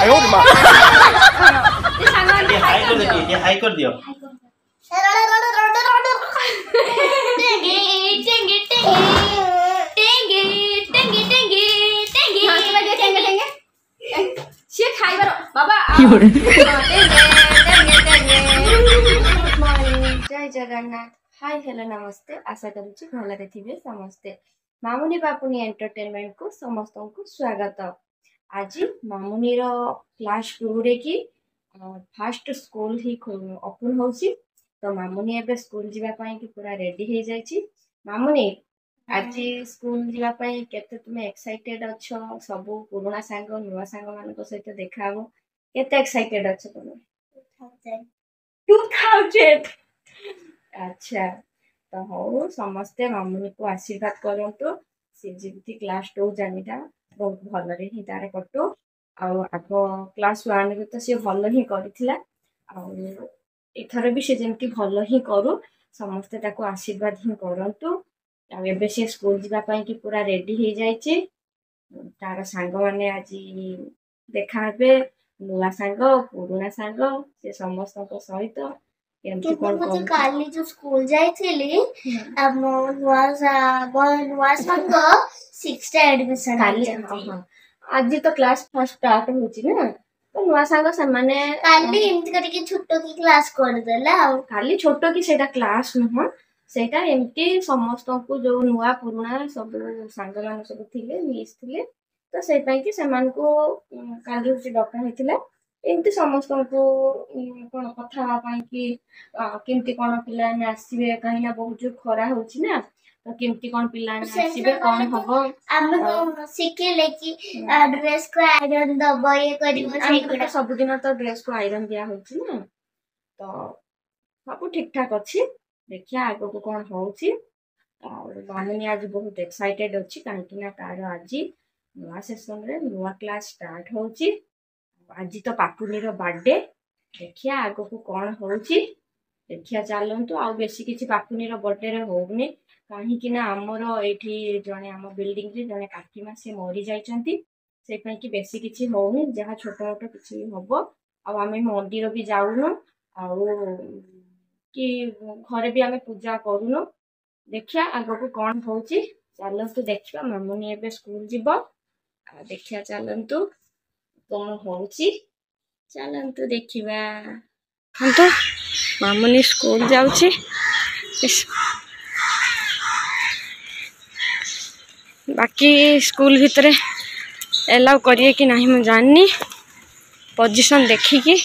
आयो रे मां ये हाई कर दियो जय जगन्नाथ हाय हेलो नमस्ते आशा करुच्ची भलरे थिबे समस्ते मामुनी बापुनी एंटरटेनमेंट को समस्त को स्वागत। आज मामुनी रो क्लास 2 रे की फर्स्ट स्कूल ही ओपन होची तो मामुनी एबे स्कूल जीवा पई की पूरा रेडी हे जायची। मामुनी आज स्कूल जीवा पई केते तुमे एक्साइटेड अछो सब पुराना सांग नुवा सांग मान को सहित देखाबो केते एक्साइटेड अछो तुमे 2000 अच्छा तो हो समस्ते मामुनी को आशीर्वाद करंतु से जेमती क्लास 2 जानिटा बहुत भलरे ही तारे कटो आग क्लास 1 रे तो से भल ही करिथिला एथर भी से जेमती भल ही करू समस्ते ताको आशीर्वाद ही करंतु एबे से स्कूल जीवा पई कि पूरा रेडी हे जायछि तार सांग माने आज देखा हेबे नुवा सांग पुराना सांग से समस्त को सहित मुझे काली जो स्कूल जाइथिली अब नुआ संग 6 एडमिशन काली आज तो क्लास फर्स्ट स्टार्ट होची ना तो नुआ सांग से माने काली एमती करके छोटो की क्लास कर देला काली छोटो की सेटा क्लास न सेटा एमती समस्त को जो नुआ पुराना सब सांग मान सब थिले मिस थिले तो से पई कि समान को काली होची डका हेतिला एमती समस्त को कोन कथा पाई कि केमती कोन पिला ने आसीबे कहिना बहुत जो खरा होची ना तो केमती कोन पिला ने आसीबे कोन हबो हम सिखले कि ड्रेस को आयरन दबो ये करिबो सेटा सब दिन तो ड्रेस को आयरन दिया होची ना तो सब ठीक ठाक अछि देखिया आगो को कोन होची और मामुनी आज बहुत एक्साइटेड अछि काहे ना तार आज नुवा सेशन रे नुवा क्लास स्टार्ट होची आज तो पापुनी रो बर्थडे देखिया आगो को कोन होची देखिया चलंतु आ बेसी किछि पापुनी रो बर्थडे रे होउनी काहे कि ना हमरो एठी जने हम बिल्डिंग रे जने काकीमा से मरि जाइचंती से पई कि बेसी किछि होउनी जहा छोटो मोटो किछि होबो आ हमें मंदिर भी जाउनो आ कि घरे भी हमें पूजा करूनो देखिया आगो को कोन होची चलंतु देखिबा मामुनी एबे स्कूल जीवो आ देखिया चलंतु कौन होची चलंतु देखिबा हम तो मामुनी स्कूल जाउची बाकी स्कूल भितरे एलाउ करिए कि नहीं मैं जाननी पोजीशन देखिकी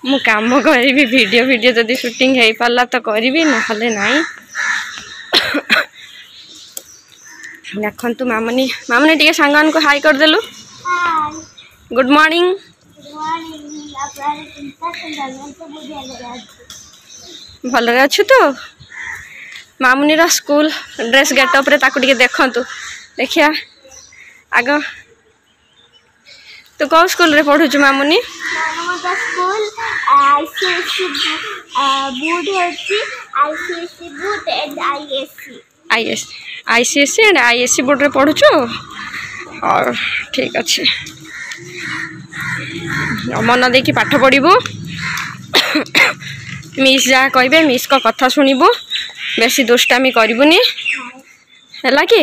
मु काम करी वीडियो जदि शूटिंग हो पाला तो करी नहले नहीं देखु मामुनी मामुनी टे सांग को हाई कर देलु गुड मॉर्निंग भल अच्छु तो मामुनी रा स्कूल ड्रेस गेटअप रे ताकू टिके देखंतु देखिया आग तो कौ स्कूल रे पढ़ु छु मामुनी स्कूल आईसीएससी बोर्ड होची ICSC board and ICSC and ISC board रे पढ़ु छु और ठीक अच्छे मन देखी पाठ पढ़ू मिस जहाँ कहे मिस को कथा शुणबू बेसी दुष्टामी करबुनी है कि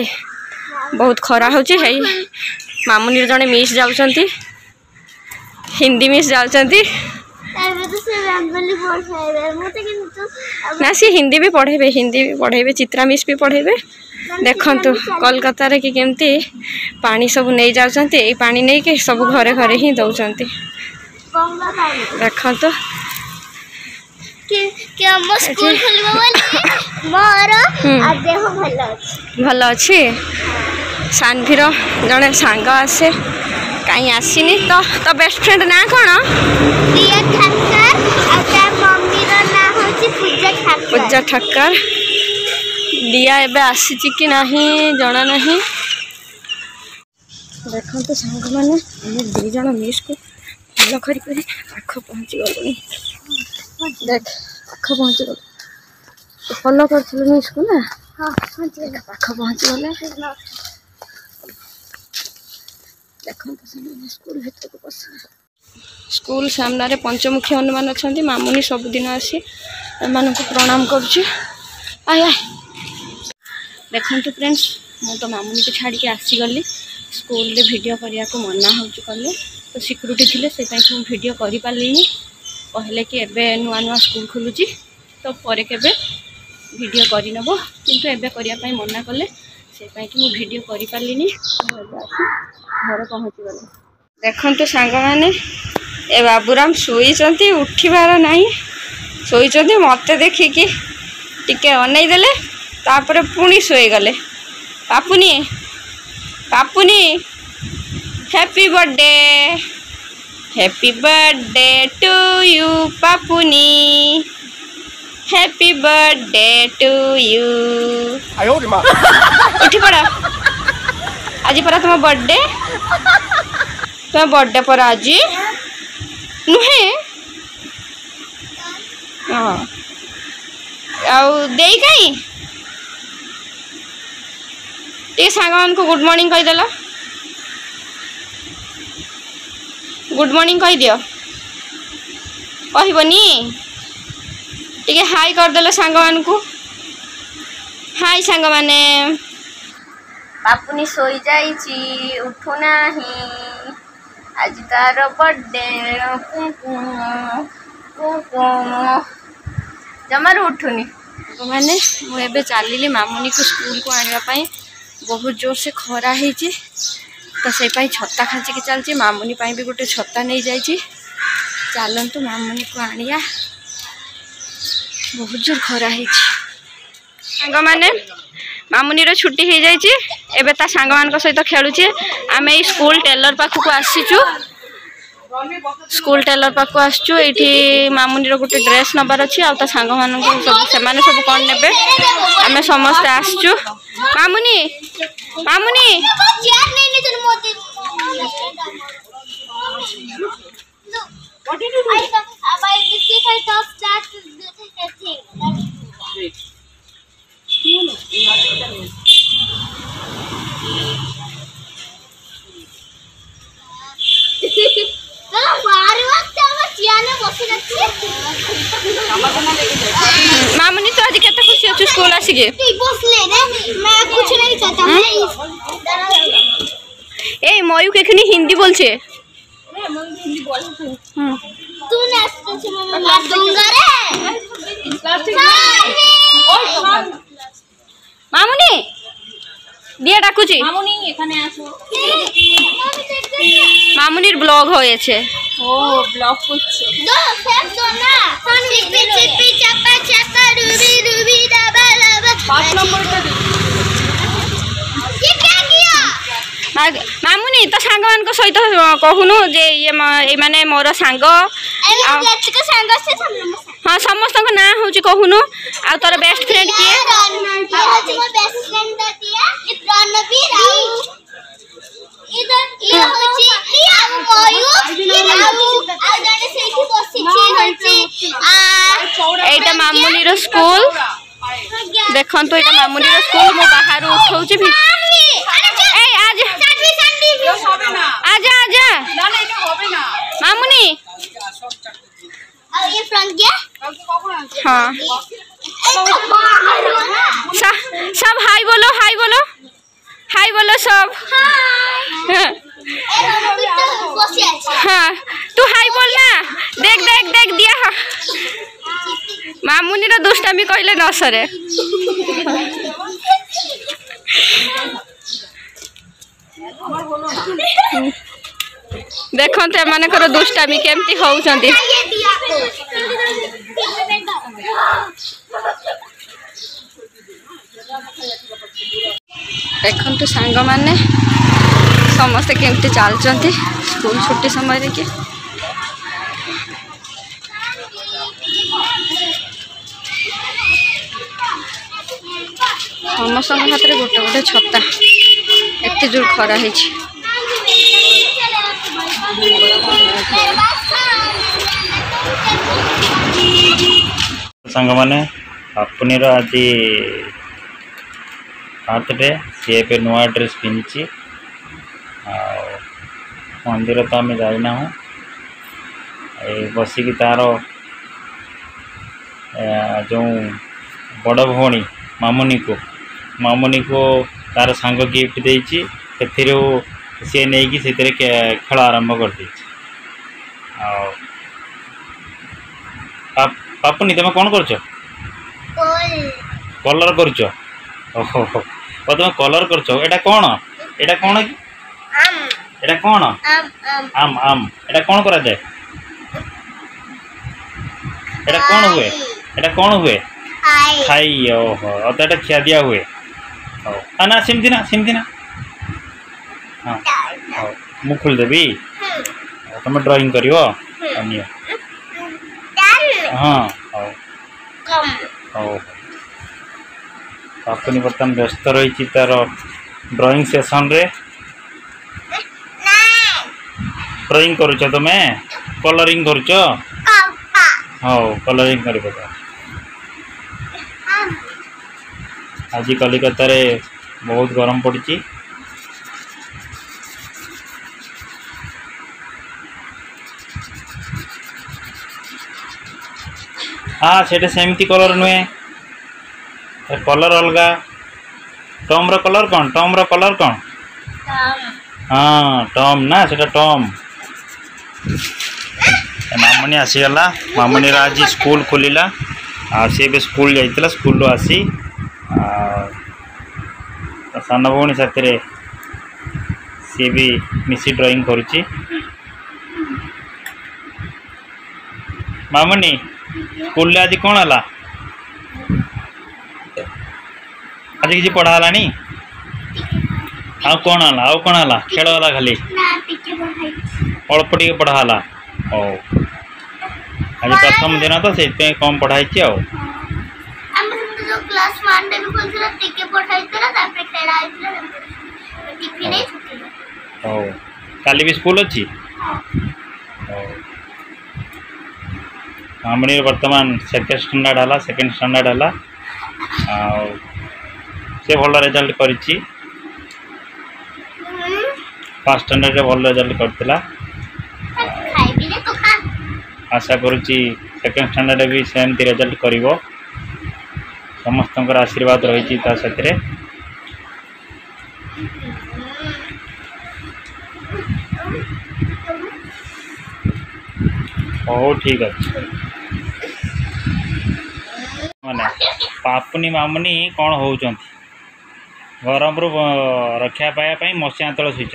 बहुत खरा होची है मामुनी जड़े मिस जाउचंती हिंदी मिस जाउचंती ना सी हिंदी भी पढ़ेबे चित्रा मिस भी पढ़ेबे देखंतु कोलकाता रे कि केमती पानी सब नहीं जाउचंती ए पानी नहीं के सब घरे घरे ही दउचंती देखंतु कि हम स्कूल खोलबो बोली मोर आ देह भल अछि सानभीर जड़े सांग आसे कहीं आसीनी तो बेस्ट फ्रेंड ना कौन दिया ठक्कर आ मम्मी रो ना होची पूजा ठक्कर दिया एबे आसी कि नहीं जना नहीं देखो तो सांग माने हम दु जण मिस को भल करी पाख पहुँची गलुनी देख पाख पहुँची गल फॉलो कर मिस को ना हाँ पाख पहुँची गले देखो तो स्कूल भीतर को पस स्कूल सामने पंचमुखी हनुमान अच्छा मामुनी सबुदिन आसी एम प्रणाम करुच्ची आय आय देखु फ्रेंड्स मु तो मामुनी को छाड़ी आसीगली स्कूल रे वीडियो करने को मना हो कले तो सिक्यूरीटी थे से मुझे वीडियो कर पारे कहले कि एबे नुआ नुआ स्कूल खोलुची तो पर केबे वीडियो करनब किंतु एबे करने मना कले से मुझे वीडियो कर पारे घर पहुँची गले देखु सांग मैंने ए बाबूराम शोईचंती उठिबार नहीं शोईचंती मत देखिकी टिके अनै देले तापरे पुणी शोईगले Papuni Papuni happy birthday to you Papuni happy birthday to you उठी पड़ा आज परा तुम बर्थडे तुम बर्थडे पर आज नुहे हाँ आउ देई कहीं टे सांग मान को गुड मॉर्निंग कहीदेल गुड मॉर्निंग कही दियो कहबनी टे हाई करदेल सांग मान को हाई सांग माने पापुनी सोई जाइची उठू नाही आज तार बर्थडे जमार उठुनी मैंने मुझे चलिली मामुनी को स्कूल को आने बहुत जोर से खरा है तो से छता खाचिकी चलती मामुनी भी गोटे छता नहीं जाइए चलतु मामुनी को आनिया बहुत जोर खरा है सांग मैंने मामुनी रो छुट्टी हो जाइए एबे ता सांग मान सहित खेलुचे आम ये स्कूल टेलर पाखक आसीचु स्कूल टेलर पाखक आसचु ये मामुनी रो गोटे ड्रेस नबार अच्छी आ सांग मान सब कौन ने आम समस्ते आसचु मामुनी मामुनी मामुनी तो आज केते खुशी अच्छु स्कूल आसिके कुछ नहीं कहता ए मयू केखनी हिंदी बोलछे तू ना दूंगा रे मामुनी दिया डाकुची মামুনি এখানে আসো मामुनिर ब्लॉग হয়েছে ও ব্লগ করছে दो फेस दो ना चिप्पी चिप्पी चप्पा चप्पा रूबी रूबी डबा डबा 5 नंबरটা दे ये क्या किया मामुनी तो सांग मान को सहित कहूनु जे ये माने मोर सांग एमे बेस्ट के संग से हाँ समस्त ना हूँ कहूनु आ तोर बेस्ट फ्रेंड किए ये होची मो बेस्ट फ्रेंड दिया ये रणवीर आउ इधर ये होची आउ मयू आउ जने सेठी बसी होची एटा मामुनी रो स्कूल देखन तो एटा मामुनी रो स्कूल मो बाहर उठाउची भी ए आज হবে না आजा आजा না না এটা হবে না मामुनी और ये फ्रंट गया কালকে কখন আসবে हाँ सब हाय बोलो सब हाँ तू हाय बोल ना देख देख देख दिया हाँ मामुनी रो दुष्टामी कहले न सरे देखते एमानकर दुष्टामी केमती होउछंती देखते सांग माने समस्ते केमती चलते स्कूल छुट्टी समय कि समस्त हाथ में गोटे गोटे छता एत जोर खरा है सांग मैंने अपनी आज बर्थडे सी ए नुआ ड्रेस पिंधि मंदिर तो आम जाना बसिकी तार जो बड़ भौणी मामुनी को तार सांग गिफ्ट देती सी नहीं कि खेल आरंभ कर पापुनी तुम कौन कर कलर कर तुम कलर कर कौन कि एटा कौन आम आम एटा कौन करा जाए एटा कौन हुए खाई ओहो तो एटा खिया दिया हुए ना सेमती ना हाँ मु खोलदेवी तुम ड्राइंग कर हाँ पापुनी बर्तमान व्यस्त रही तार ड्राइंग सेशन रे ड्राइंग करुच तुम्हें कलरिंग करुच हाँ कलरिंग कर आज कलिकता रे बहुत गरम पड़ी हाँ से सेमती कलर नुहे कलर अलगा टॉम रो कलर कौन हाँ टॉम ना से टॉम मामुनी आसीगला मामुनी आज स्कूल खोलिला सी भी स्कूल जाइला स्कूल आसी सान भौणी साथी सी भी मिसी ड्राइंग करुच्ची मामुनी स्कूल आज कौन है आज किसी पढ़ालानी आउ कौन है खेल वाला खाली अल्प टे पढ़ाला ओ आज प्रथम दिन तो से कम पढ़ाई क्लास 1 रे भी खोलथिला टिके पठाइतला तापर खेला आइतला टिफिन ही छुटी ओ काली भी स्कूल अछि हमनी वर्तमान सेकंड स्टैंडर्ड हला से भल रिजल्ट करिछि फर्स्ट स्टैंडर्ड रे भल रिजल्ट करथिला खाइ बिले तो खा आशा करुछि सेकंड स्टैंडर्ड भी सेम रिजल्ट करिवो समस्त आशीर्वाद रही साथी ओ ठीक अच्छे माने पापुनी मामुनी कौन हो गरम रू रक्षा पाया मशिया तले शुई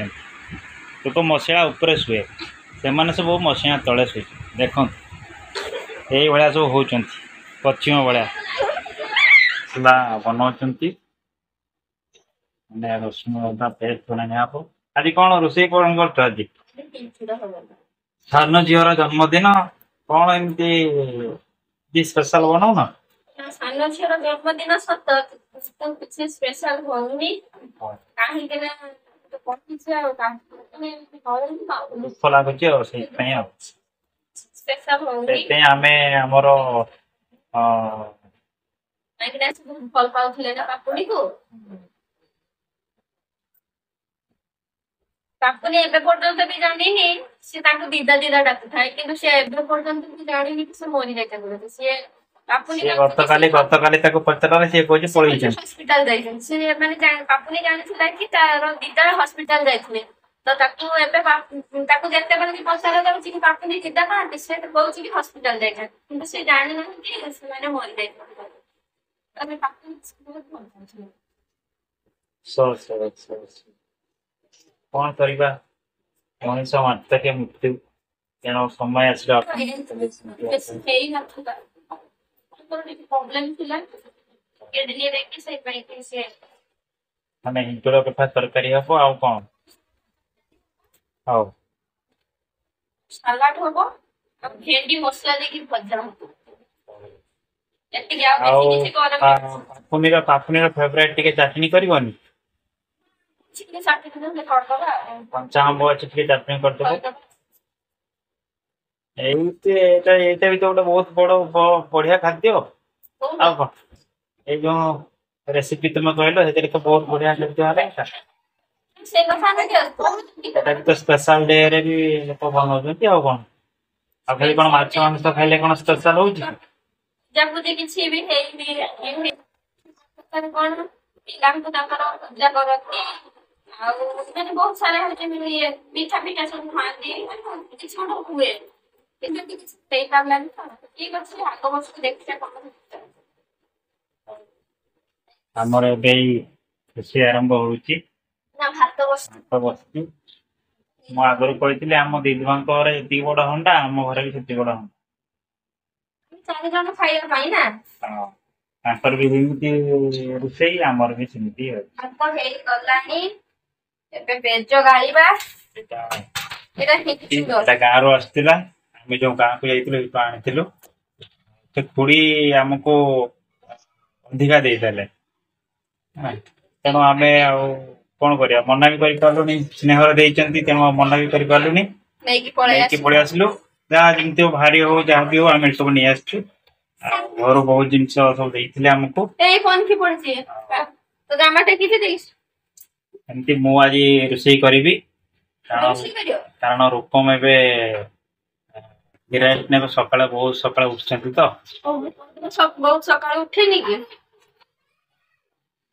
तो मशिया उपरे शुए से सब मशिया तले शुई देख यही भाया सब हो पश्चिम भाया बनाऊँगी रसुण अदा पेस्ट बना आज कौन रोसे कौन कर आज सान झीर जन्मदिन कौन एमती स्पेशल बनाऊन सानो झीर जन्मदिन सत किसी स्पेशल होनी काहे के ना तो पठिछ आ दुख लगुच स्पेशल होनी आमे हमर फल पाउले ना पापुनी को पापुनी एबे पर्यंत भी जानिनी से ताको दीदा दीदा डाकु थाए किंतु से एबे पर्यंत भी जानिनी कि से मोरी जाय बोले से पापुनी गतकाली ताको पचराले से कोजी पळई छै हॉस्पिटल जाय से माने पापुनी जानिथिला कि तार दीदा हॉस्पिटल जायथिले तो ताको एबे ताको जते बने पसारा जाउची कि पापुनी दीदा का से तो कहउची कि हॉस्पिटल जाय किंतु से जानि ना कि से माने मोरी जाय अबे पापुनी स्कूल पहुंचले कौन करवा मनीष मात्र के मृत्यु तेना समय आसला माने हिंटोर कथा तरकारी हबो आ कौन आओ सलाड हबो अब भेंडी मसला देके भजा हबो एति आ बेसी किछि पापुनीर फेवरेट टिके चटनी करबनी चिकन चटनी ले करदबा कंचा आंबो चिकन चटनी करदबो एटा भी तो बहुत बढ़िया खाद्य आ जो रेसिपी तुम कहलो से तो बहुत बढ़िया खाद्य से कथा ना के तो स्पेशल डे रे भी लोक बनाउछंती आ कोन ଆଉ ଖାଲି କଣ ମାଛ ମାଂସ ଖାଇଲେ କଣ ସ୍ପେଶାଲ ହଉଛି? ପୂଜାପୂଜି କିଛି ବି ହେଇନି କଣ ପିଲାଙ୍କୁ ତାଙ୍କର ପୂଜା କରନ୍ତି ଆଉ ମାନେ ବହୁତ ସାରା ଇଏ ମିଠା ପିଠା ସବୁ ଖାଆନ୍ତି କିଛି ଗୋଟେ ହୁଏ କିନ୍ତୁ କିଛି ହେଇପାରିଲାନି ତ। ଠିକ ଅଛି ଆଗ ବର୍ଷକୁ ଦେଖିବା କଣ ଆମର ଏବେ ରୋଷେଇ ଆରମ୍ଭ ହଉଛି। ନା ଭାତ ବସିଛି। ମୁଁ ଆଗରୁ କହିଥିଲି ଆମ ଦିଦିଙ୍କ ଘରେ ଏତିକି ବଡ ହଣ୍ଡା, ଆମ ଘରେ ବି ସେତିକି ବଡ ହଣ୍ଡା। 4 ଜଣ ଖାଇବା ପାଇଁ ନା। ହଁ ତାଙ୍କର ବି ଯେମିତି ରୋଷେଇ ଆମର ବି ସେମିତି ଭାତ ହେଇଗଲାଣି ଏବେ ପେଜ ଗାଳିବା। ଏଇଟା ଗାଁରୁ ଆସିଥିଲା, ଆମେ ଯୋଉ ଗାଁକୁ ଯାଇଥିଲୁ ଏଇଠୁ ଆଣିଥିଲୁ। ସେ ଖୁଡି ଆମକୁ ଅଧିକା ଦେଇଦେଲେ, ତେଣୁ ଆମେ ଆଉ କଣ କରିବା, ମନା ବି କରିପାରିଲୁନି। ସ୍ନେହରେ ଦେଇଛନ୍ତି ତେଣୁ ମନା ବି କରିପାରିଲୁନି, ନେଇକି ପଳେଇ ଆସିଲୁ। ଯାହା ଯେମିତି ହଉ ଭାରି ହଉ ଯାହା ବି ହଉ ଆମେ ସବୁ ନେଇ ଆସିଛୁ। ଆଉ ଘରୁ ବହୁତ ଜିନିଷ ସବୁ ଦେଇଥିଲେ ଆମକୁ। ଏମିତି ମୁଁ ଆଜି ରୋଷେଇ କରିବି, କାରଣ ରୂପମ ଏବେ ବିରାଟ ନେବେ ସକାଳେ, ବହୁତ ସକାଳେ ଉଠୁଛନ୍ତି ତ। ବହୁତ ସକାଳୁ ଉଠେନି କି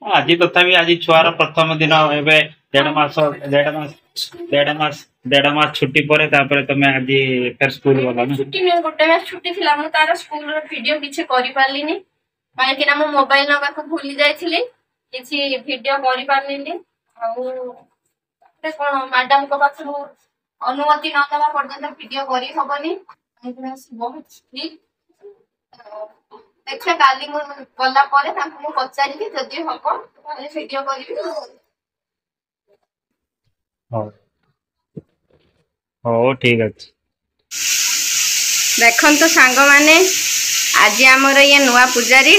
ଆଜି ତଥାପି ଆଜି ଛୁଆର ପ୍ରଥମ ଦିନ। ଏବେ ଦେଢ ମାସ ଛୁଟି ପରେ ତାପରେ ତମେ ଆଜି ସ୍କୁଲ ଗଲ ନା? ଛୁଟି ନୁହେଁ, ଗୋଟେ ମାସ ଛୁଟି ଥିଲା। ମୁଁ ତାର ସ୍କୁଲର ଭିଡିଓ କିଛି କରିପାରିଲିନି କାହିଁକି ନା ମୁଁ ମୋବାଇଲ ନବାକୁ ଭୁଲି ଯାଇଥିଲି, କିଛି ଭିଡିଓ କରିପାରିଲିନି। ଆଉ କଣ ମ୍ୟାଡାମଙ୍କ ପାଖରୁ ଅନୁମତି ନ ଦେବା ପର୍ଯ୍ୟନ୍ତ ଭିଡିଓ କରି ହବନି। ବହୁତ ଦେଖିବା କାଲି ମୁଁ ଗଲା ପରେ ତାଙ୍କୁ ମୁଁ ପଚାରିକି ଯଦି ହବ ତାହେଲେ ଭିଡିଓ କରିବି। ହଉ ଠିକ ଅଛି। ଦେଖନ୍ତୁ ସାଙ୍ଗମାନେ, ଆଜି ଆମର ଇଏ ନୂଆ ପୂଜାରୀ।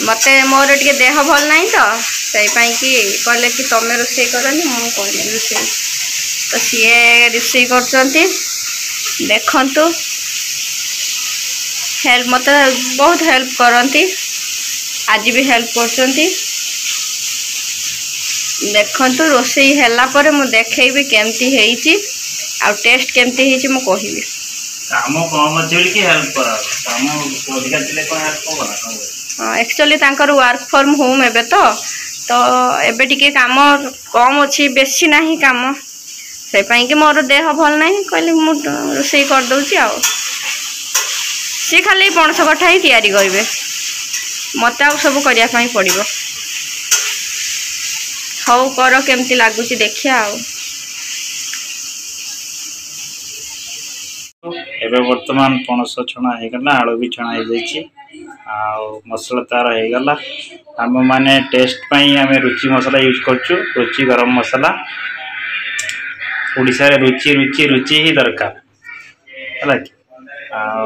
ମତେ ମୋର ଟିକେ ଦେହ ଭଲ ନାହିଁ ତ, ସେଇପାଇଁ କି କହିଲେ କି ତମେ ରୋଷେଇ କରନି, ମୁଁ କରିବି ରୋଷେଇ। ତ ସିଏ ରୋଷେଇ କରୁଛନ୍ତି। ଦେଖନ୍ତୁ ମତେ ବହୁତ ହେଲ୍ପ କରନ୍ତି, ଆଜି ବି ହେଲ୍ପ କରୁଛନ୍ତି। ଦେଖନ୍ତୁ ରୋଷେଇ ହେଲା ପରେ ମୁଁ ଦେଖେଇବି କେମିତି ହେଇଛି, ଆଉ ଟେଷ୍ଟ କେମିତି ହେଇଛି ମୁଁ କହିବି। କାମ କମ ଅଛି ବୋଲି କି ହେଲ୍ପ କରାଅ, କାମ ଅଧିକା ଥିଲେ କଣ ହେଲ୍ପ ହବ ନା? ହଁ, ଆକ୍ଚୁଆଲି ତାଙ୍କର ୱାର୍କ ଫ୍ରମ୍ ହୋମ୍ ଏବେ ତ ଏବେ ଟିକେ କାମ କମ ଅଛି, ବେଶୀ ନାହିଁ କାମ। ସେପାଇଁ କି ମୋର ଦେହ ଭଲ ନାହିଁ, କହିଲି ମୁଁ ରୋଷେଇ କରିଦଉଛି। ଆଉ ସିଏ ଖାଲି ପଣସ କଠା ହିଁ ତିଆରି କରିବେ, ମତେ ଆଉ ସବୁ କରିବା ପାଇଁ ପଡିବ। ହଉ କର, କେମିତି ଲାଗୁଛି ଦେଖିଆ। ଆଉ ଏବେ ବର୍ତ୍ତମାନ ପଣସ ଛଣା ହେଇଗଲା, ଆଳୁ ବି ଛଣା ହେଇଯାଇଛି, ଆଉ ମସଲା ତାର ହେଇଗଲା। ଆମ ମାନେ ଟେଷ୍ଟ ପାଇଁ ଆମେ ରୁଚି ମସଲା ୟୁଜ୍ କରୁଛୁ, ରୁଚି ଗରମ ମସଲା। ଓଡ଼ିଶାରେ ରୁଚି ରୁଚି ରୁଚି ହିଁ ଦରକାର ହେଲା କି। ଆଉ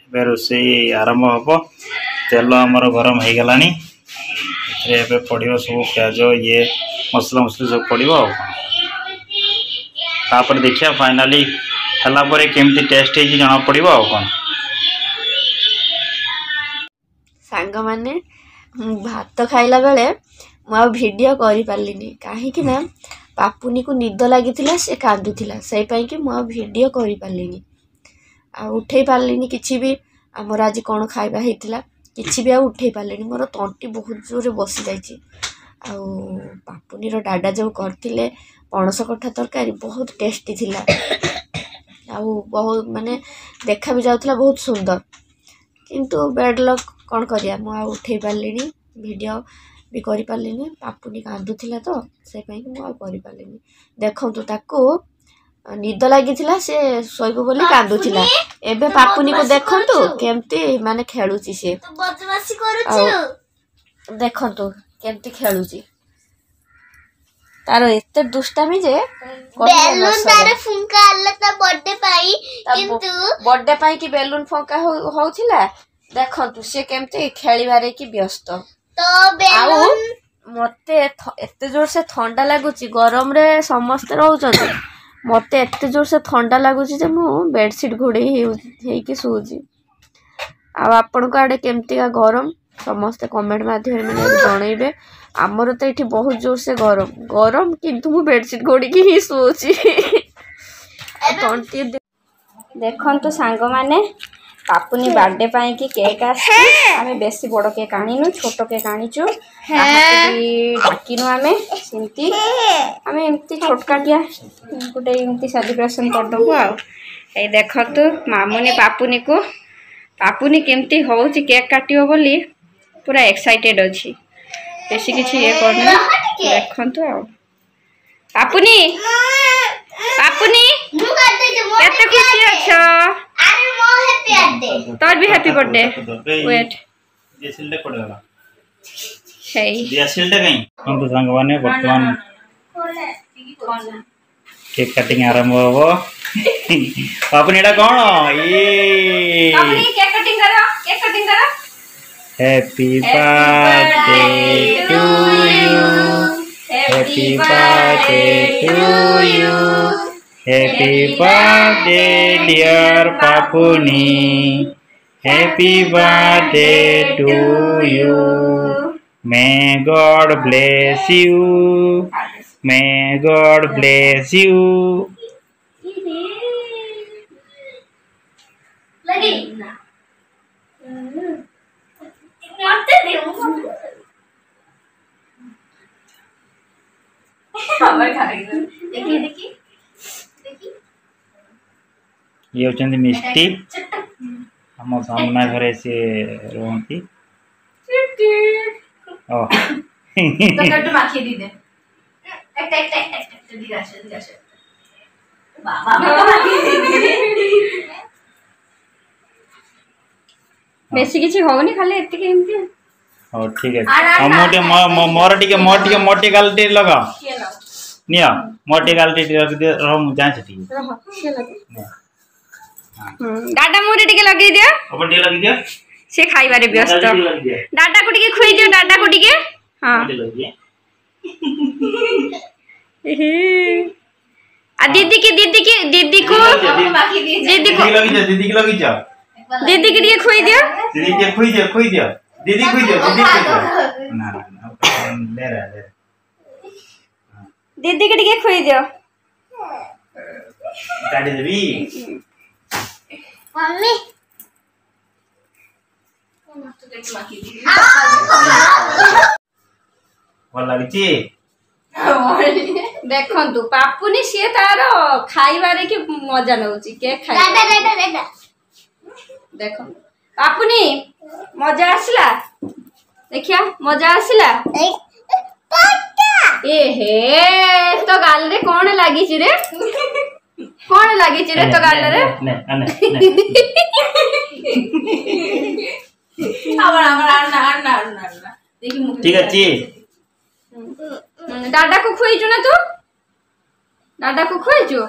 ଏବେ ରୋଷେଇ ଆରମ୍ଭ ହବ। ତେଲ ଆମର ଗରମ ହେଇଗଲାଣି, ଏଥିରେ ଏବେ ପଡ଼ିବ ସବୁ ପିଆଜ, ଇଏ ମସଲା ମସଲି ସବୁ ପଡ଼ିବ। ଆଉ ତାପରେ ଦେଖିବା ଫାଇନାଲି ହେଲା ପରେ କେମିତି ଟେଷ୍ଟ ହେଇଛି ଜଣା ପଡ଼ିବ। ଆଉ କଣ ସାଙ୍ଗମାନେ, ମୁଁ ଭାତ ଖାଇଲା ବେଳେ ମୁଁ ଆଉ ଭିଡ଼ିଓ କରିପାରିଲିନି, କାହିଁକି ନା ପାପୁନିକୁ ନିଦ ଲାଗିଥିଲା, ସେ କାନ୍ଦୁଥିଲା। ସେଇପାଇଁ କି ମୁଁ ଆଉ ଭିଡ଼ିଓ କରିପାରିଲିନି, ଆଉ ଉଠେଇ ପାରିଲିନି କିଛି ବି। ଆମର ଆଜି କ'ଣ ଖାଇବା ହେଇଥିଲା କିଛି ବି ଆଉ ଉଠେଇ ପାରିଲିନି, ମୋର ତଣ୍ଟି ବହୁତ ଜୋରରେ ବସିଯାଇଛି। ଆଉ ପାପୁନିର ଡାଡା ଯେଉଁ କରିଥିଲେ ପଣସ କଠା ତରକାରୀ ବହୁତ ଟେଷ୍ଟି ଥିଲା, ଆଉ ବହୁତ ମାନେ ଦେଖା ବି ଯାଉଥିଲା ବହୁତ ସୁନ୍ଦର। କିନ୍ତୁ ବ୍ୟାଡ୍ ଲକ୍, କ'ଣ କରିବା, ମୁଁ ଆଉ ଉଠେଇ ପାରିଲିନି, ଭିଡ଼ିଓ ବି କରିପାରିଲିନି। ପାପୁନି କାନ୍ଦୁଥିଲା ତ, ସେଇପାଇଁ କି ମୁଁ ଆଉ କରିପାରିଲିନି। ଦେଖନ୍ତୁ ତାକୁ ନିଦ ଲାଗିଥିଲା, ସେ ଶୋଇବ ବୋଲି କାନ୍ଦୁଥିଲା। ଏବେ ପାପୁନିକୁ ଦେଖନ୍ତୁ କେମିତି ମାନେ ଖେଳୁଛି ସିଏ, ଆଉ ଦେଖନ୍ତୁ କେମିତି ଖେଳୁଛି। ତାର ଏତେ ଦୁଷ୍ଟାମି ଯେ ବେଲୁନ ତାର ଫୁଙ୍କା ହେଲା ତା ବର୍ଥଡେ ପାଇଁ, କିନ୍ତୁ ବର୍ଥଡେ ପାଇଁ କି ବେଲୁନ ଫୁଙ୍କା ହଉଥିଲା। ଦେଖନ୍ତୁ ସେ କେମିତି ଖେଳିବାରେ କି ବ୍ୟସ୍ତ। ଆଉ ମତେ ଏତେ ଜୋରସେ ଥଣ୍ଡା ଲାଗୁଛି, ଗରମରେ ସମସ୍ତେ ରହୁଛନ୍ତି, ମତେ ଏତେ ଜୋରସେ ଥଣ୍ଡା ଲାଗୁଛି ଯେ ମୁଁ ବେଡସିଟ୍ ଘୋଡ଼େଇ ହେଇକି ଶୋଉଛି। ଆଉ ଆପଣଙ୍କ ଆଡ଼େ କେମିତିକା ଗରମ ସମସ୍ତେ କମେଣ୍ଟ ମାଧ୍ୟମରେ ଜଣେଇବେ। ଆମର ତ ଏଠି ବହୁତ ଜୋରସେ ଗରମ, କିନ୍ତୁ ମୁଁ ବେଡସିଟ୍ ଘୋଡ଼ିକି ହିଁ ଶୋଉଛି। ତଣ୍ଟି देखंतु सांग माने पापुनी बर्थडे पाई कि केक आसे आमे बेसी बड़ केक आनिनु छोटो केक आनिचु डाकिनु आमे सिंती आमे एमती छोटकाटिया गोटे एमती सेलिब्रेशन कर दबु आ ए देखंतु मामुनी पापुनी केमती होउची केक काटियो बोली पूरा एक्साइटेड अछि बेसी किछि ये करनु देखंतु आ पापुनी केते खुशी अछ अरे मो हैप्पी बर्थडे तोर भी हैप्पी बर्थडे वेट दियासिलटा पड़गला हे दियासिलटा कहीं हम तो संग माने वर्तमान केक कटिंग आरंभ हो पापुनी एटा कोन ये पापुनी केक कटिंग करो happy birthday to you happy birthday to you happy birthday dear Papuni happy birthday to you may God bless you may God bless you लगी मत दे हमर खाई देखी ये होचंदी मिष्टी हम सामना घरे से रोहंती ओ तो कट माखी दी दे एक दिगासे बाबा बेसी किछि होनी खाली एतिके एमती हो ठीक है हम मोटे मोटे गालटी लगा निया मोटे गालटी लग दे हम जांच ठीक रह से लगे डाटा मुरे टिके लगे दिया अपन टे लगी दिया से खाइबारे व्यस्त डाटा को टिके खुई दियो डाटा को टिके हां आ दीदी को दीदी को लगी जा दीदी के लिए खुई दियो दीदी के खुई दियो दीदी ना ले रहा दीदी के लिए खुई दियो गाड़ी देवी मम्मी भल लगी देखंतु पापुनी सी तार खाइबारे कि मजा नउची केक खाइ दादा देखो पापुनी मजा आसला देखिया मजा आसला ए हे तो गाल रे कोन लागी छि रे कोन लागी छि रे तो गाल रे आना देखि मुख ठीक अछि दादा को खुइजु ना तू दादा को खुइजु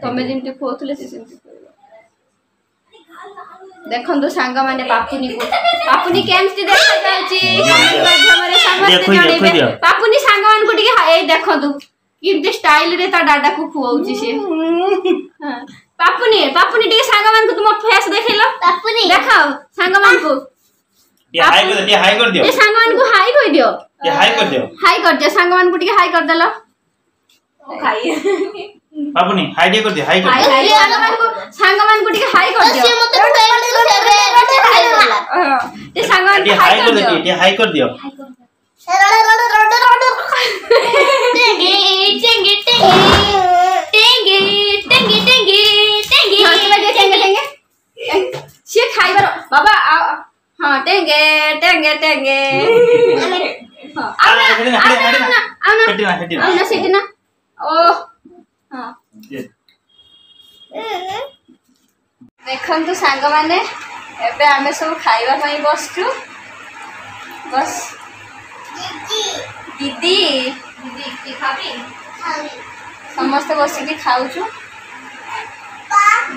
तमे जिनते खोथले से सेंती देखंतु सांग माने पापुनी केमती देखा जाउची कमेंट माध्यम रे समस्त जणेबे पापुनी सांग मान को टिके ए देखंतु किमते स्टाइल रे ता दादा को खुआउची से हां पापुनी टिके सांग मान को तुम फेस देखैलो पापुनी देखाओ सांग मान को ये हाई कर दियो ए सांग मान को हाई कह दियो ये हाई कर दियो सांग मान को टिके हाई कर देलो ओ खाई पापुनी हाई कर दियो हाई सांग मान को टिके हाई कर दियो से मते ए सांग मान को हाई कर दियो ये हाई कर दियो से खाइबार बाबा हां टेंगे आना सेटिना ओ हां देखंतु सांग माने एबे आमे सब खाइबा पई बसचु बस दीदी की खाबी समस्त बसी के खाउछु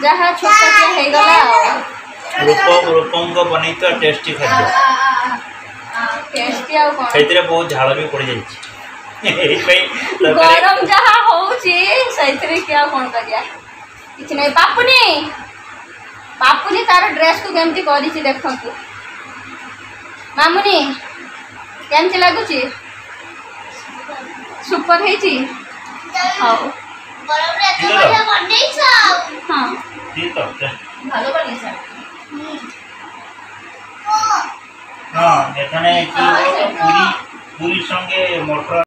जहा छोटा के हे गला रूपम को बनै तो टेस्टी खाद्य टेस्टी आ कोन खैतरे बहुत झाड़ भी पड़ जाई गरम जहा होउची सैतरे क्या कोन करिया किछ नै पापुनी तार ड्रेस को केमती करिछि देखंतु मामुनी केमती लागुची सुपर हेची हां বরাবর এত বড় বানাইছো হ্যাঁ ঠিক আছে ভালো বানিয়েছ হ্যাঁ এখানে কি পুরি পুরির সঙ্গে মটর